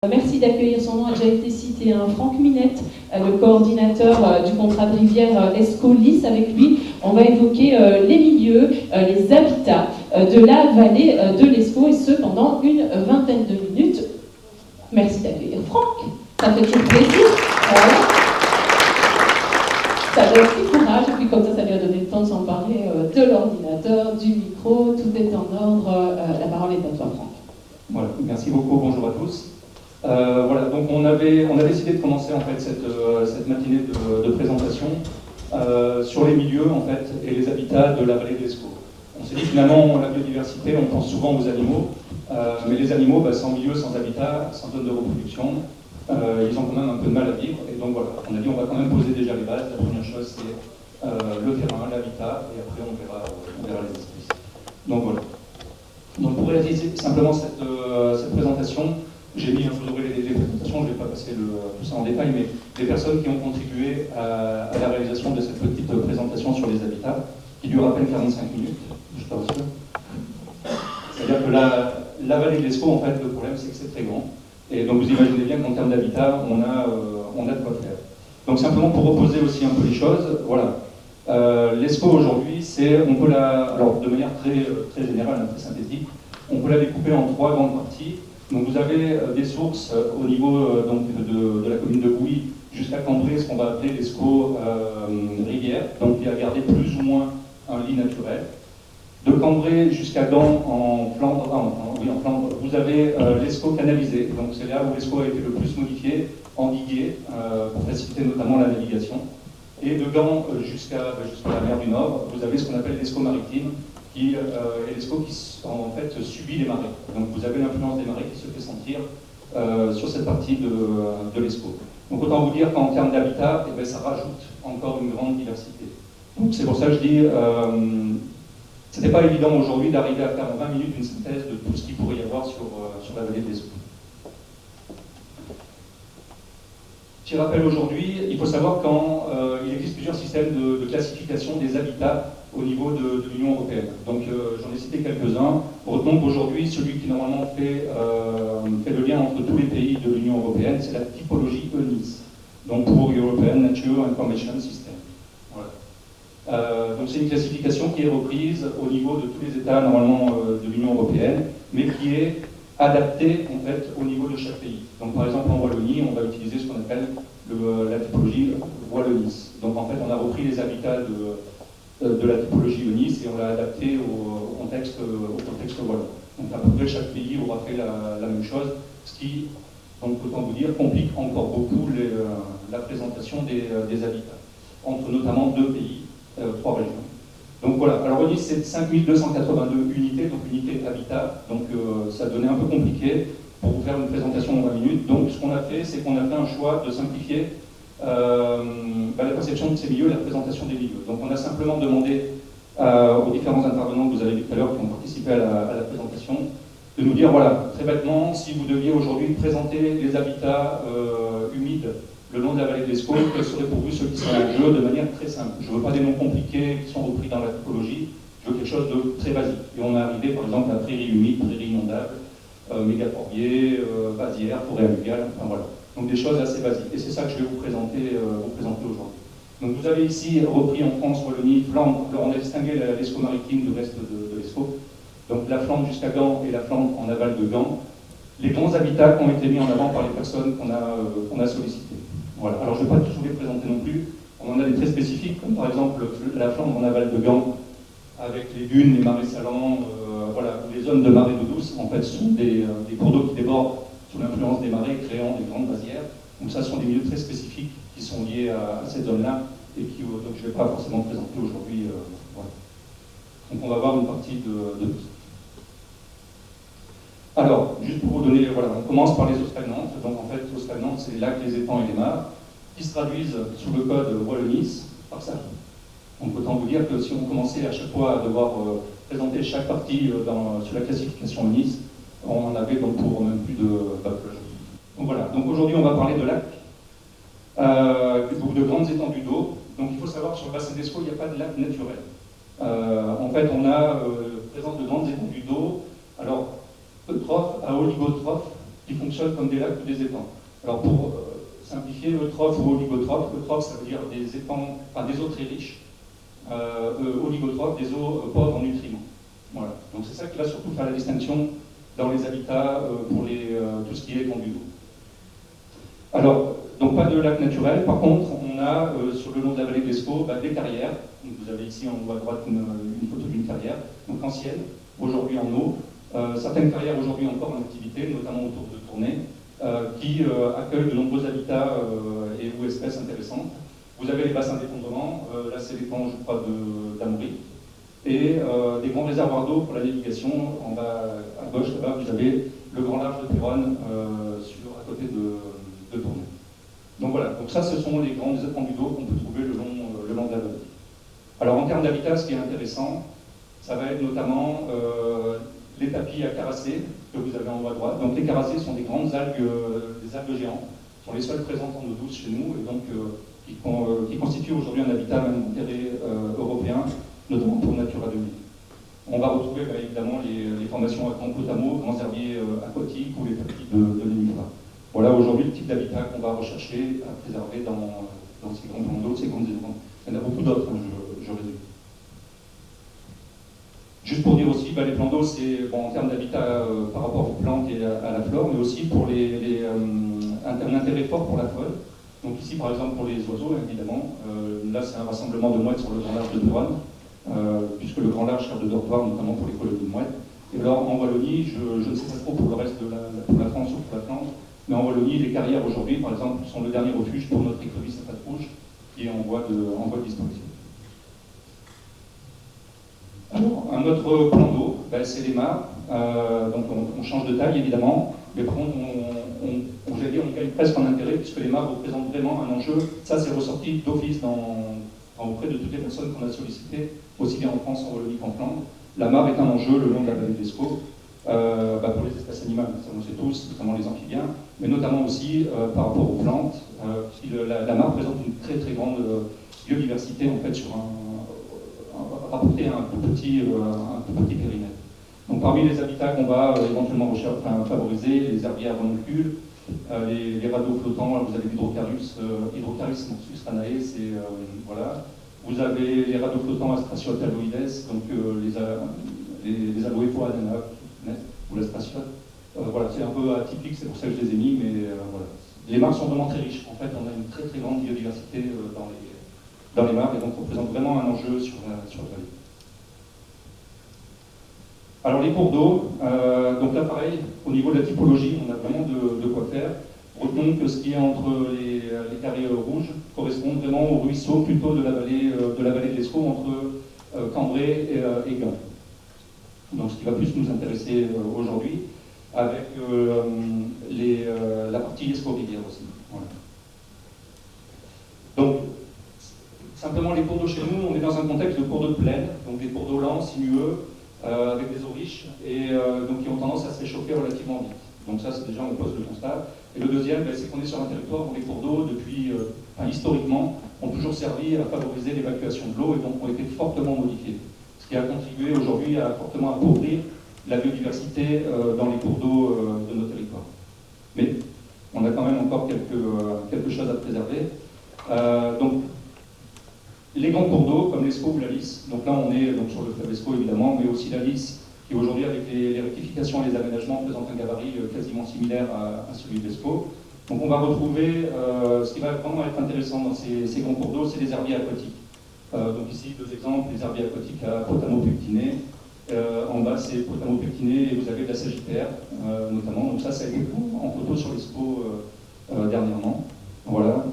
Merci d'accueillir, son nom a déjà été cité, Franck Minette, le coordinateur du contrat de rivière Escaut-Lys. Avec lui, on va évoquer les milieux, les habitats de la vallée de l'Escaut, et ce pendant une vingtaine de minutes. Merci d'accueillir Franck, ça fait toujours plaisir. Voilà. Ça donne du courage, et puis comme ça lui a donné le temps de s'emparer de l'ordinateur, du micro, tout est en ordre. La parole est à toi, Franck. Voilà, merci beaucoup, bonjour à tous. Voilà, donc on a décidé de commencer en fait cette matinée de présentation sur les milieux en fait et les habitats de la vallée de l'Escaut. On s'est dit finalement la biodiversité, on pense souvent aux animaux, mais les animaux, sans milieu, sans habitat, sans zone de reproduction, ils ont quand même un peu de mal à vivre. Et donc voilà, on a dit on va quand même poser déjà les bases. La première chose c'est le terrain, l'habitat, et après on verra les espèces. Donc voilà. Donc pour réaliser simplement cette présentation, j'ai mis, vous aurez les présentations, je ne vais pas passer tout ça en détail, mais des personnes qui ont contribué à la réalisation de cette petite présentation sur les habitats, qui dure à peine 45 minutes, je ne suis pas sûr. C'est-à-dire que la vallée de l'Escaut, en fait, le problème c'est que c'est très grand. Et donc vous imaginez bien qu'en termes d'habitat, on a de quoi faire. Donc simplement pour reposer aussi un peu les choses, voilà. L'Escaut aujourd'hui, alors de manière très générale, très synthétique, on peut la découper en trois grandes parties. Donc vous avez des sources au niveau de la commune de Bouilly jusqu'à Cambrai, ce qu'on va appeler l'Escaut rivière, donc qui a gardé plus ou moins un lit naturel. De Cambrai jusqu'à Gand en Flandre, en Flandre, vous avez l'Escaut canalisé, donc c'est là où l'Escaut a été le plus modifié, endigué, pour faciliter notamment la navigation. Et de Gand jusqu'à la mer du Nord, vous avez ce qu'on appelle l'Escaut maritime, qui est l'Escaut qui en fait subit les marées. Donc vous avez l'influence des marées qui se fait sentir sur cette partie de l'Escaut. Donc autant vous dire qu'en termes d'habitat, ça rajoute encore une grande diversité. Donc c'est pour ça que je dis, ce n'est pas évident aujourd'hui d'arriver à faire en 20 minutes une synthèse de tout ce qu'il pourrait y avoir sur la vallée de l'Escaut. Petit rappel aujourd'hui, il faut savoir qu'il existe plusieurs systèmes de classification des habitats au niveau de l'Union européenne. Donc j'en ai cité quelques-uns. Retenons qu'aujourd'hui, celui qui normalement fait le lien entre tous les pays de l'Union européenne, c'est la typologie ENIS, donc pour European Nature Information System. Voilà. Donc c'est une classification qui est reprise au niveau de tous les États normalement de l'Union européenne, mais qui est adaptée en fait au niveau de chaque pays. Donc par exemple en Wallonie, on va utiliser ce qu'on appelle la typologie Wallonis. Donc en fait, on a repris les habitats de la typologie ENIS et on l'a adapté au contexte wallon. Donc à peu près chaque pays aura fait la même chose, ce qui, donc autant vous dire, complique encore beaucoup la présentation des habitats, entre notamment deux pays, trois régions. Donc voilà, alors ENIS c'est 5282 unités, donc unités habitat, donc ça devenait un peu compliqué pour vous faire une présentation en 20 minutes. Donc ce qu'on a fait, c'est qu'on a fait un choix de simplifier la perception de ces milieux et la présentation des milieux. Donc on a simplement demandé aux différents intervenants que vous avez vu tout à l'heure qui ont participé à la présentation de nous dire, voilà, très bêtement, si vous deviez aujourd'hui présenter les habitats humides le long de la vallée de l'Escaut, quels seraient pour vous ceux qui seraient en jeu de manière très simple. Je ne veux pas des noms compliqués qui sont repris dans la typologie, je veux quelque chose de très basique. Et on est arrivé par exemple à prairie humide, prairie inondable, mégaforbier, vasière, forêt alluviale, enfin voilà. Donc des choses assez basiques. Et c'est ça que je vais vous présenter aujourd'hui. Donc vous avez ici repris en France, Wallonie, Flandre. Alors on a distingué l'Escaut maritime du reste de l'Escaut. Donc la Flandre jusqu'à Gand et la Flandre en aval de Gand. Les bons habitats qui ont été mis en avant par les personnes qu'on a sollicitées. Voilà. Alors je ne vais pas tous vous les présenter non plus. On en a des très spécifiques, comme par exemple la Flandre en aval de Gand, avec les dunes, les marais salants, voilà, les zones de marée d'eau douce, en fait, sont des cours d'eau qui débordent sous l'influence des marées, créant des grandes vasières. Donc ça, ce sont des milieux très spécifiques qui sont liés à cette zone-là et qui, donc je ne vais pas forcément présenter aujourd'hui. Voilà. Donc on va voir une partie de tout ça. Alors, juste pour vous donner, voilà, on commence par les eaux stagnantes. Donc en fait, eaux stagnantes, c'est les lacs, les étangs et les mares, qui se traduisent sous le code Wallonis par ça. Donc autant vous dire que si on commençait à chaque fois à devoir présenter chaque partie sur la classification ENIS, on en avait donc pour même plus de backlog. Donc voilà, donc aujourd'hui on va parler de lacs, de grandes étendues d'eau. Donc il faut savoir que sur le bassin d'Escaut, il n'y a pas de lac naturel. En fait, on a présence de grandes étendues d'eau, alors eutrophes à oligotrophes, qui fonctionnent comme des lacs ou des étangs. Alors pour simplifier, eutrophe ou oligotrophe, eutrophe ça veut dire des étangs, enfin des eaux très riches, oligotrophe, des eaux pauvres en nutriments. Voilà. Donc c'est ça qui va surtout faire la distinction dans les habitats pour tout ce qui est étendue d'eau. Alors, donc pas de lac naturel, par contre, on a sur le long de la vallée de l'Escaut des carrières. Donc, vous avez ici en haut à droite une photo d'une carrière, donc ancienne, aujourd'hui en eau. Certaines carrières aujourd'hui encore en activité, notamment autour de Tournai, qui accueillent de nombreux habitats et ou espèces intéressantes. Vous avez les bassins d'effondrement, là c'est l'étang, je crois, d'Amaury, et des grands réservoirs d'eau pour la navigation. En bas à gauche, là-bas, vous avez le grand large de Péronne à côté de Tournai. Donc voilà, donc ça ce sont les grandes étendues d'eau qu'on peut trouver le long de la vallée. Alors en termes d'habitat, ce qui est intéressant, ça va être notamment les tapis à caracées que vous avez en haut à droite. Donc les caracées sont des grandes algues, des algues géantes, sont les seules présentes en eau douce chez nous, et donc qui constituent aujourd'hui un habitat même d'intérêt européen, notamment pour Natura 2000. On va retrouver évidemment les formations à camps potamo, grands herbiers aquatiques ou les tapis de nénuphars. Voilà aujourd'hui le type d'habitat qu'on va rechercher à préserver dans ces grands plans d'eau, ces grandes étangs. Il y en a beaucoup d'autres, je résume. Juste pour dire aussi, les plans d'eau, c'est en termes d'habitat par rapport aux plantes et à la flore, mais aussi pour un intérêt fort pour la faune. Donc ici, par exemple, pour les oiseaux, évidemment, là c'est un rassemblement de mouettes sur le grand large de Péronne, puisque le grand large sert de dortoir, notamment pour les colonies de mouettes. Et alors en Wallonie, je ne sais pas trop pour le reste pour la France ou pour la Flandre, mais en Wallonie, les carrières aujourd'hui, par exemple, sont le dernier refuge pour notre écrevisse à pattes rouges, qui est en voie de disparition. Alors, un autre plan d'eau, c'est les mares. Donc on change de taille évidemment, mais par contre on gagne presque en intérêt puisque les mares représentent vraiment un enjeu. Ça c'est ressorti d'office auprès de toutes les personnes qu'on a sollicitées, aussi bien en France, en Wallonie qu'en Flandre. La mare est un enjeu le long de la vallée de l'Escaut, pour les espèces animales, ça on sait tous, notamment les amphibiens, mais notamment aussi par rapport aux plantes. La mare présente une très très grande biodiversité en fait rapporté à un tout petit périmètre. Donc parmi les habitats qu'on va éventuellement favoriser, les herbiers à renoncules, les radeaux flottants, là, vous avez l'hydrocarus, Hydrocarus sustranae, voilà. Vous avez les radeaux flottants Astraciothaloides, donc les aloefoa ou l'astraciote. Voilà, c'est un peu atypique, c'est pour ça que je les ai mis, mais voilà. Les mares sont vraiment très riches. En fait, on a une très très grande biodiversité dans les mares, et donc représente vraiment un enjeu sur la vallée. Alors les cours d'eau, donc là pareil, au niveau de la typologie, on a vraiment de quoi faire. Retenons que ce qui est entre les carrés rouges correspond vraiment au ruisseau plutôt de la vallée de l'Escaut entre Cambrai et Gand. Donc ce qui va plus nous intéresser aujourd'hui, avec la partie Escaut-Rivière aussi. Voilà. Donc, simplement les cours d'eau chez nous, on est dans un contexte de cours d'eau de plaine, donc des cours d'eau lents, sinueux, avec des eaux riches, et donc qui ont tendance à se réchauffer relativement vite. Donc ça, c'est déjà, on pose le constat. Et le deuxième, c'est qu'on est sur un territoire où les cours d'eau, historiquement, ont toujours servi à favoriser l'évacuation de l'eau et donc ont été fortement modifiés. Ce qui a contribué aujourd'hui à fortement appauvrir la biodiversité dans les cours d'eau de nos territoires. Mais on a quand même encore quelque chose à préserver. Donc, les grands cours d'eau, comme l'Escaut ou la Lys, donc là on est sur le fleuve Escaut évidemment, mais aussi la Lys, qui aujourd'hui avec les rectifications et les aménagements présente un gabarit quasiment similaire à celui de l'Escaut. Donc on va retrouver, ce qui va vraiment être intéressant dans ces grands cours d'eau, c'est les herbiers aquatiques. Donc ici, deux exemples, les herbiers aquatiques à Potamopectinée. En bas, c'est Potamopectinée et vous avez de la Sagittaire, notamment. Donc ça a été pris en photo sur l'Escaut dernièrement. Voilà.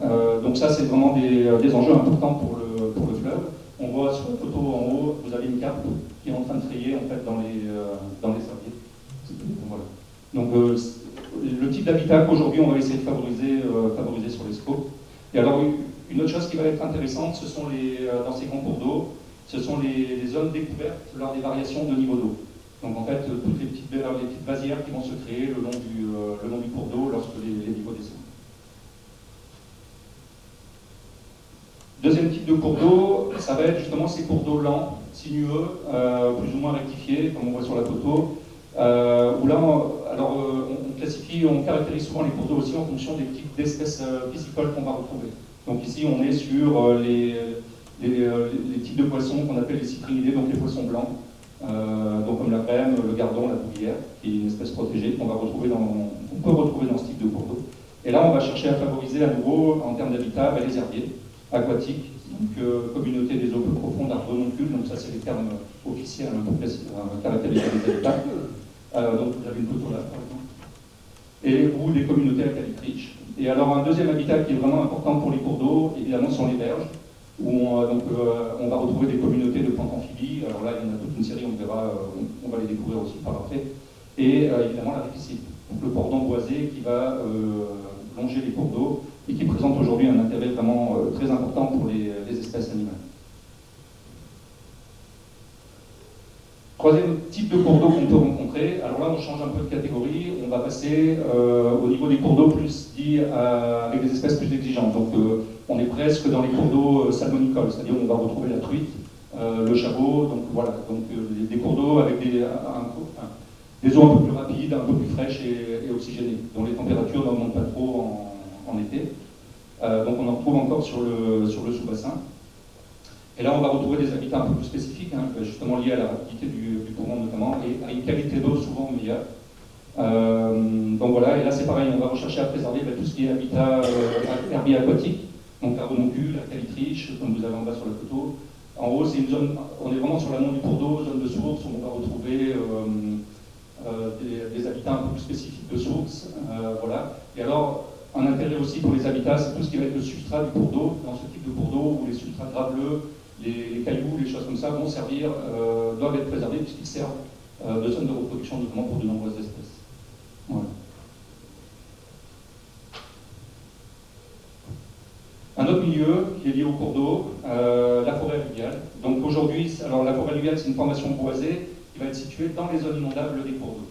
Donc ça, c'est vraiment des enjeux importants pour le fleuve. On voit sur la photo en haut, vous avez une carpe qui est en train de frayer en fait dans les herbiers. Voilà. Donc le type d'habitat qu'aujourd'hui on va essayer de favoriser sur l'Escaut. Et alors une autre chose qui va être intéressante, ce sont dans ces grands cours d'eau, ce sont les zones découvertes lors des variations de niveau d'eau. Donc en fait, toutes les petites vasières qui vont se créer le long du cours d'eau lorsque les niveaux descendent. Deuxième type de cours d'eau, ça va être justement ces cours d'eau lents, sinueux, plus ou moins rectifiés, comme on voit sur la photo, où là, on classifie classifie, on caractérise souvent les cours d'eau aussi en fonction des types d'espèces piscicoles qu'on va retrouver. Donc ici, on est sur les types de poissons qu'on appelle les citrinidés, donc les poissons blancs, donc comme la crème, le gardon, la boulière, qui est une espèce protégée qu'on peut retrouver dans ce type de cours d'eau. Et là, on va chercher à favoriser à nouveau, en termes d'habitat, les herbiers aquatiques, donc communauté des eaux peu profondes, arbononcules, donc ça c'est les termes officiels pour caractériser les habitats. Donc vous avez une photo là, par exemple. Ou des communautés alcaliques riches. Et alors un deuxième habitat qui est vraiment important pour les cours d'eau, évidemment, sont les berges, où on va retrouver des communautés de plantes amphibies. Alors là, il y en a toute une série, on verra, on va les découvrir aussi par après. Et évidemment, la ripisylve, donc le cordon boisé qui va longer les cours d'eau et qui présente aujourd'hui un intérêt vraiment très important pour les espèces animales. Troisième type de cours d'eau qu'on peut rencontrer, alors là on change un peu de catégorie, on va passer au niveau des cours d'eau plus dit avec des espèces plus exigeantes. Donc on est presque dans les cours d'eau salmonicoles, c'est-à-dire on va retrouver la truite, le chabot, donc voilà, donc des cours d'eau avec des eaux un peu plus rapides, un peu plus fraîches et oxygénées, dont les températures n'augmentent pas trop en été. Donc on en retrouve encore sur le sous-bassin. Et là, on va retrouver des habitats un peu plus spécifiques, justement liés à la rapidité du courant notamment, et à une qualité d'eau souvent meilleure. Donc voilà, et là c'est pareil, on va rechercher à préserver tout ce qui est habitat herbier aquatique, donc arbononcules, alcalitriches, comme vous avez en bas sur la photo. En haut, c'est une zone, on est vraiment sur l'amont du cours d'eau, zone de source, où on va retrouver des habitats un peu plus spécifiques de source. Voilà. Et alors, un intérêt aussi pour les habitats, c'est tout ce qui va être le substrat du cours d'eau, dans ce type de cours d'eau où les substrats graveleux, les cailloux, les choses comme ça vont servir, doivent être préservés puisqu'ils servent de zone de reproduction notamment pour de nombreuses espèces. Voilà. Un autre milieu qui est lié au cours d'eau, la forêt alluviale. Donc aujourd'hui, alors la forêt alluviale c'est une formation boisée qui va être située dans les zones inondables des cours d'eau.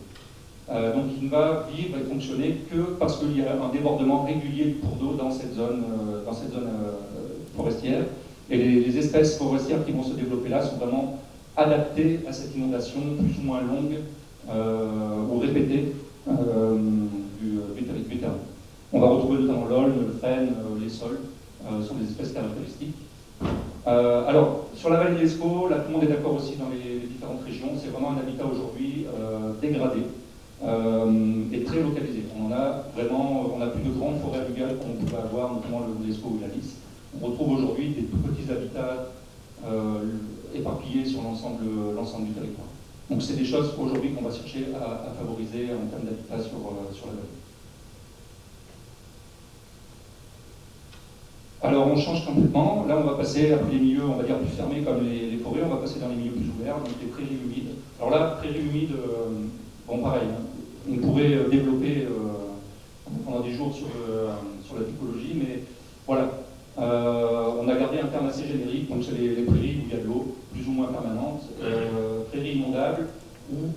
Donc il ne va vivre et fonctionner que parce qu'il y a un débordement régulier du cours d'eau dans cette zone forestière. Et les espèces forestières qui vont se développer là sont vraiment adaptées à cette inondation plus ou moins longue ou répétée du terrain. On va retrouver notamment l'aulne, le frêne, les sols, sont des espèces caractéristiques. Alors, sur la vallée de l'Escaut, là tout le monde est d'accord aussi dans les différentes régions, c'est vraiment un habitat aujourd'hui dégradé et très localisé. On n'a plus de grandes forêts alluviales qu'on pouvait avoir, notamment l'Escaut ou la Lys. On retrouve aujourd'hui des tout petits habitats éparpillés sur l'ensemble du territoire. Donc c'est des choses aujourd'hui qu'on va chercher à favoriser en termes d'habitat sur la vallée. Alors on change complètement, là on va passer après les milieux, on va dire plus fermés comme les forêts, on va passer dans les milieux plus ouverts, donc les prairies humides. Alors là, prairies humides, bon pareil, on pourrait développer pendant des jours sur la typologie, mais voilà. On a gardé un terme assez générique, donc c'est les prairies où il y a de l'eau, plus ou moins permanente, prairies inondables ou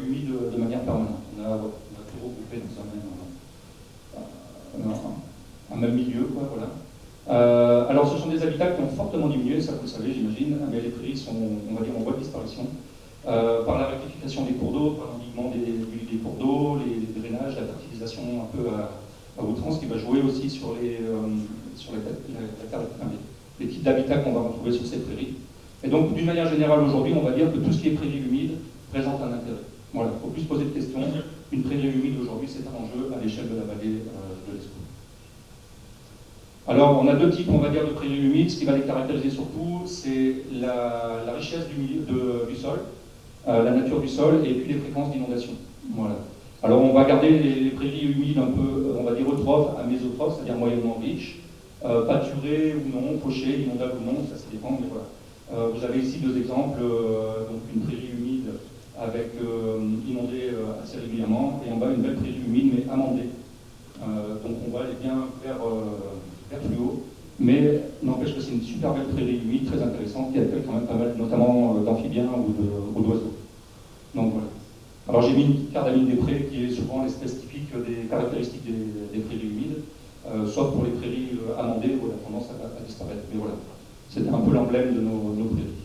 humides de manière permanente. On a tout regroupé dans un même milieu, quoi, voilà. Alors ce sont des habitats qui ont fortement diminué, ça vous le savez j'imagine, mais les prairies sont, on va dire, en voie de disparition, par la rectification des cours d'eau, par l'endiguement des cours d'eau, les drainages, la fertilisation un peu à outrance qui va jouer aussi sur les types d'habitats qu'on va retrouver sur ces prairies. Et donc d'une manière générale aujourd'hui, on va dire que tout ce qui est prairie humide présente un intérêt. Voilà, il faut plus se poser de questions. Une prairie humide aujourd'hui, c'est un enjeu à l'échelle de la vallée de l'Escaut. Alors, on a deux types, on va dire, de prairies humides. Ce qui va les caractériser surtout, c'est la richesse du sol, la nature du sol, et puis les fréquences d'inondation. Voilà. Alors, on va garder les prairies humides un peu, on va dire, eutrophes à mésotrophes, c'est-à-dire moyennement riches, pâturées ou non, fauchées, inondables ou non, ça dépend, mais voilà. Vous avez ici deux exemples, donc une prairie humide avec inondée assez régulièrement, et en bas une belle prairie humide, mais amendée. Donc on va aller bien vers plus haut, mais n'empêche que c'est une super belle prairie humide, très intéressante, qui accueille quand même pas mal, notamment d'amphibiens ou d'oiseaux. Donc voilà. Alors j'ai mis une petite carte d'Amine des prés qui est souvent l'espèce typique des caractéristiques des prairies humides, sauf pour les prairies amendées où elle a tendance à disparaître. Mais voilà, c'était un peu l'emblème de nos prairies.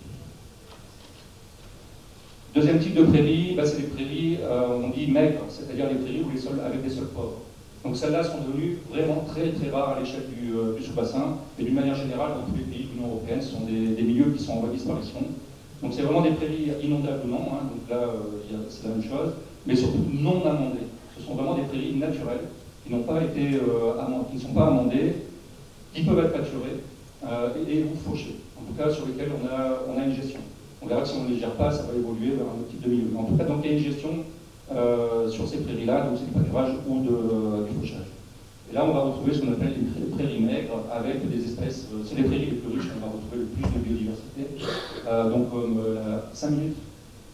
Deuxième type type de prairies, c'est des prairies, on dit maigres, c'est-à-dire les prairies où les sols, avec des sols pauvres. Donc celles-là sont devenues vraiment très très rares à l'échelle du sous-bassin, et d'une manière générale, dans tous les pays de l'Union européenne, ce sont des milieux qui sont en voie de disparition. Donc c'est vraiment des prairies inondables ou non, hein, donc là c'est la même chose, mais surtout non amendées. Ce sont vraiment des prairies naturelles, qui n'ont pas été qui ne sont pas amendées, qui peuvent être pâturées et ou fauchées, en tout cas sur lesquelles on a une gestion. On verra que si on ne les gère pas, ça va évoluer vers un autre type de milieu. En tout cas, donc il y a une gestion sur ces prairies-là, donc c'est du pâturage ou du fauchage. Et là, on va retrouver ce qu'on appelle les prairies maigres, avec des espèces, c'est les prairies les plus riches, on va retrouver le plus de biodiversité, donc comme 5 minutes,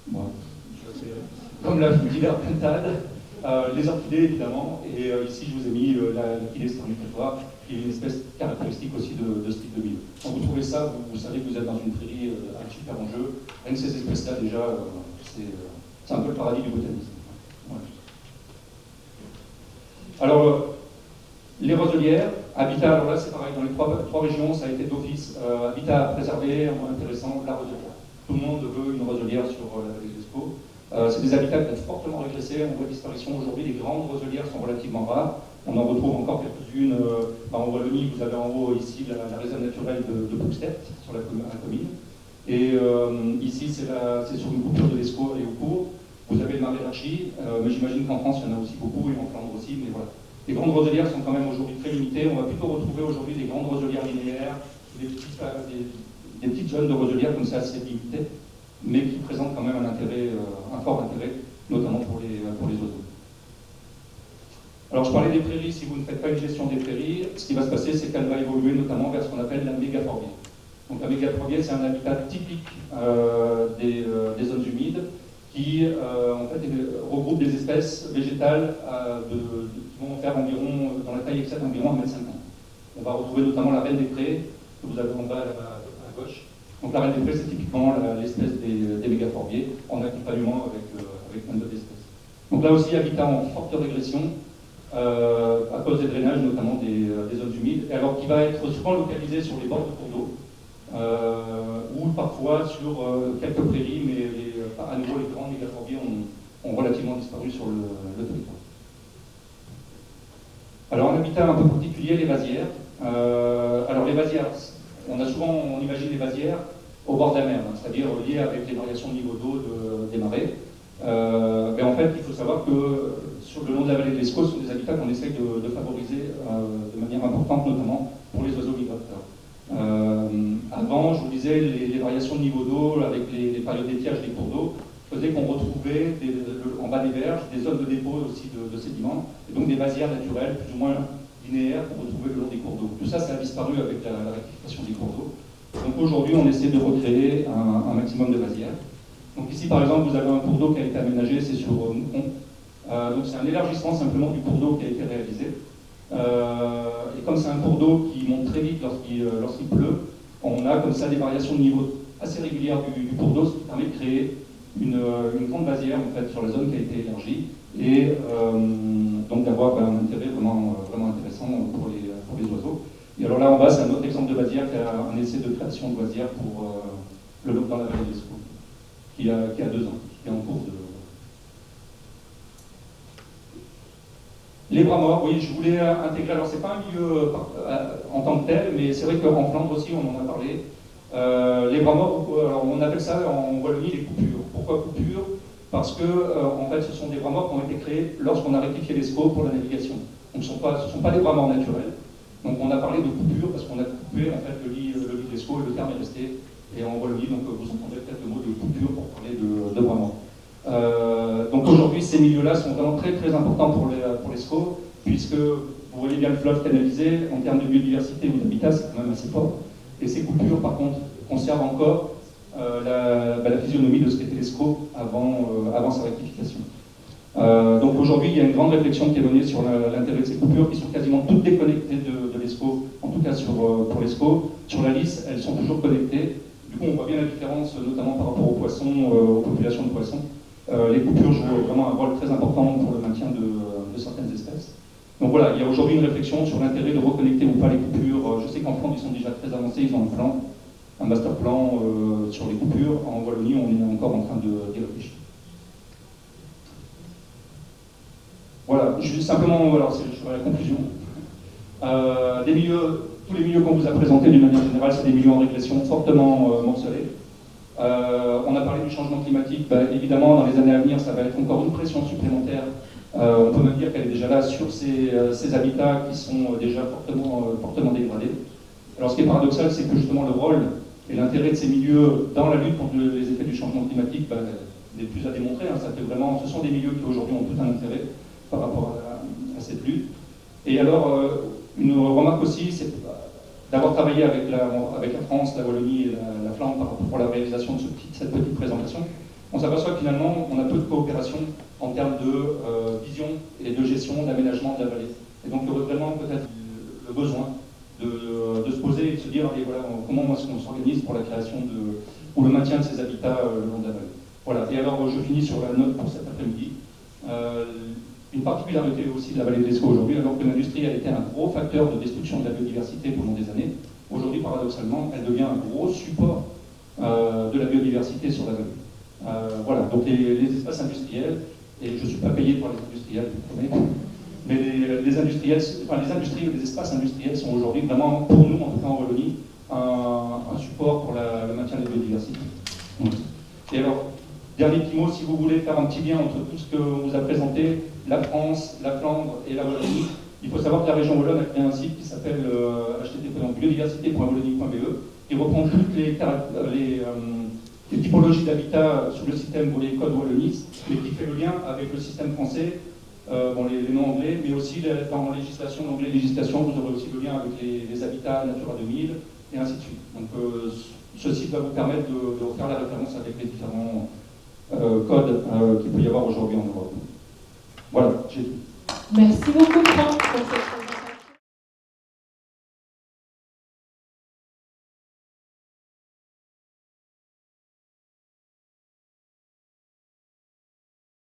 bon, comme la filaire pentade, les orchidées évidemment, et ici je vous ai mis l'orchidée sternifera, qui est une espèce caractéristique aussi de ce type de milieu. Quand vous trouvez ça, vous savez que vous êtes dans une prairie avec super enjeu. Rien que ces espèces-là, déjà, c'est un peu le paradis du botanisme. Ouais. Alors, les roselières, habitat, alors là c'est pareil, dans les trois régions, ça a été d'office, habitat préservé, intéressant, la roselière. Tout le monde veut une roselière sur la vallée de l'Escaut. C'est des habitats qui ont fortement régressé, en voie de disparition. Aujourd'hui, les grandes roselières sont relativement rares. On en retrouve encore quelques-unes. En Wallonie, vous avez en haut ici la réserve naturelle de Pouxtet, sur la commune. Et ici, c'est sur une coupure de l'Escaut et au cours. Vous avez le marais d'Archy, mais j'imagine qu'en France, il y en a aussi beaucoup, et en Flandre aussi, mais voilà. Les grandes roselières sont quand même aujourd'hui très limitées. On va plutôt retrouver aujourd'hui des grandes roselières linéaires, des petites zones de roselières comme ça assez limitées, mais qui présentent quand même un fort intérêt, notamment pour les oiseaux. Alors je parlais des prairies, si vous ne faites pas une gestion des prairies, ce qui va se passer, c'est qu'elle va évoluer notamment vers ce qu'on appelle la mégaphorbier. Donc la mégaphorbier, c'est un habitat typique des zones humides qui en fait regroupe des espèces végétales qui vont faire environ, dans la taille exacte, environ 1,50 m. On va retrouver notamment la reine des prés, que vous avez en bas à gauche. Donc la reine des prés, c'est typiquement l'espèce des mégaphorbiers, en accompagnement avec plein d'autres espèces. Donc là aussi, habitat en forte régression, à cause des drainages, notamment des zones humides, et alors qui va être souvent localisé sur les bords de cours d'eau, ou parfois sur quelques prairies, mais à nouveau les grands mégaphorbiers ont relativement disparu sur le territoire. Alors un habitat un peu particulier, les vasières. Alors les vasières, on imagine les vasières au bord de la mer, c'est-à-dire liées avec les variations de niveau d'eau des marais. Mais en fait, il faut savoir que sur le long de la vallée de l'Escaut, ce sont des habitats qu'on essaye de favoriser de manière importante, notamment pour les oiseaux migrateurs. Avant, je vous disais, les variations de niveau d'eau avec les périodes d'étiage des cours d'eau faisaient qu'on retrouvait en bas des berges des zones de dépôt aussi de sédiments, et donc des vasières naturelles plus ou moins linéaires qu'on retrouvait le long des cours d'eau. Tout ça, ça a disparu avec la rectification des cours d'eau. Donc aujourd'hui, on essaie de recréer un maximum de vasières. Donc ici, par exemple, vous avez un cours d'eau qui a été aménagé, c'est sur Moucon. Donc c'est un élargissement simplement du cours d'eau qui a été réalisé. Et comme c'est un cours d'eau qui monte très vite lorsqu'il pleut, on a comme ça des variations de niveau assez régulières du cours d'eau, ce qui permet de créer une grande vasière en fait, sur la zone qui a été élargie, et donc d'avoir un intérêt vraiment intéressant pour les oiseaux. Et alors là en bas, c'est un autre exemple de vasière qui a un essai de création de vasière dans la vallée de l'Escaut, qui a 2 ans, qui est en cours de... Les bras morts, oui, je voulais intégrer, alors c'est pas un milieu en tant que tel, mais c'est vrai qu'en Flandre aussi, on en a parlé. Les bras morts, alors on appelle ça en Wallonie les coupures. Pourquoi coupures? Parce que, en fait, ce sont des bras morts qui ont été créés lorsqu'on a rectifié l'Escaut pour la navigation. Donc ce ne sont pas des bras morts naturels. Donc on a parlé de coupure parce qu'on a coupé en fait, le lit de l'Escaut et le terme est resté. Et en Wallonie, donc vous entendrez peut-être le mot de coupure pour parler de bras morts. Donc aujourd'hui, ces milieux-là sont vraiment très très importants pour l'Escaut, puisque vous voyez bien le fleuve canalisé, en termes de biodiversité ou d'habitat, c'est quand même assez fort. Et ces coupures, par contre, conservent encore la physionomie de ce qu'était l'Escaut avant sa rectification. Donc aujourd'hui, il y a une grande réflexion qui est menée sur l'intérêt de ces coupures, qui sont quasiment toutes déconnectées de l'Escaut, en tout cas pour l'Escaut. Sur la lisse, elles sont toujours connectées. Du coup, on voit bien la différence, notamment par rapport aux poissons, aux populations de poissons. Les coupures jouent vraiment un rôle très important pour le maintien de certaines espèces. Donc voilà, il y a aujourd'hui une réflexion sur l'intérêt de reconnecter ou pas les coupures. Je sais qu'en France, ils sont déjà très avancés, ils ont un master plan sur les coupures. En Wallonie, on est encore en train d'y réfléchir. Voilà, simplement, voilà, je ferai la conclusion. Tous les milieux qu'on vous a présentés d'une manière générale, c'est des milieux en régression fortement morcelés. On a parlé du changement climatique, évidemment dans les années à venir ça va être encore une pression supplémentaire, on peut même dire qu'elle est déjà là sur ces habitats qui sont déjà fortement dégradés. Alors ce qui est paradoxal, c'est que justement le rôle et l'intérêt de ces milieux dans la lutte contre les effets du changement climatique n'est plus à démontrer, hein. Ce sont des milieux qui aujourd'hui ont tout un intérêt par rapport à cette lutte. Et alors une remarque aussi, c'est d'avoir travaillé avec la France, la Wallonie et la Flandre pour la réalisation de cette petite présentation, on s'aperçoit que finalement on a peu de coopération en termes de vision et de gestion, d'aménagement de la vallée. Et donc il y aurait vraiment peut-être le besoin de se poser et de se dire allez, voilà, comment est-ce qu'on s'organise pour la création ou le maintien de ces habitats le long de la vallée. Voilà. Et alors je finis sur la note pour cet après-midi. Une particularité aussi de la vallée de l'Escaut aujourd'hui, alors que l'industrie a été un gros facteur de destruction de la biodiversité pendant des années, aujourd'hui, paradoxalement, elle devient un gros support de la biodiversité sur la vallée. Voilà, donc les espaces industriels, et je ne suis pas payé par les industriels, vous comprenez, mais les industries ou les espaces industriels sont aujourd'hui vraiment, pour nous, en tout cas en Wallonie, un support pour le maintien de la biodiversité. Et alors, dernier petit mot, si vous voulez faire un petit lien entre tout ce que vous a présenté, la France, la Flandre et la Wallonie, il faut savoir que la région Wallonne a créé un site qui s'appelle http://biodiversité.wallonie.be, qui reprend toutes les typologies d'habitat sur le système Code Wallonie, mais qui fait le lien avec le système français, les noms anglais, mais aussi dans législation, l'onglet législation, vous aurez aussi le lien avec les habitats Natura 2000, et ainsi de suite. Donc ce site va vous permettre de refaire la référence avec les différents codes qu'il peut y avoir aujourd'hui en Europe. Voilà, j'ai tout. Merci beaucoup Franck pour cette présentation.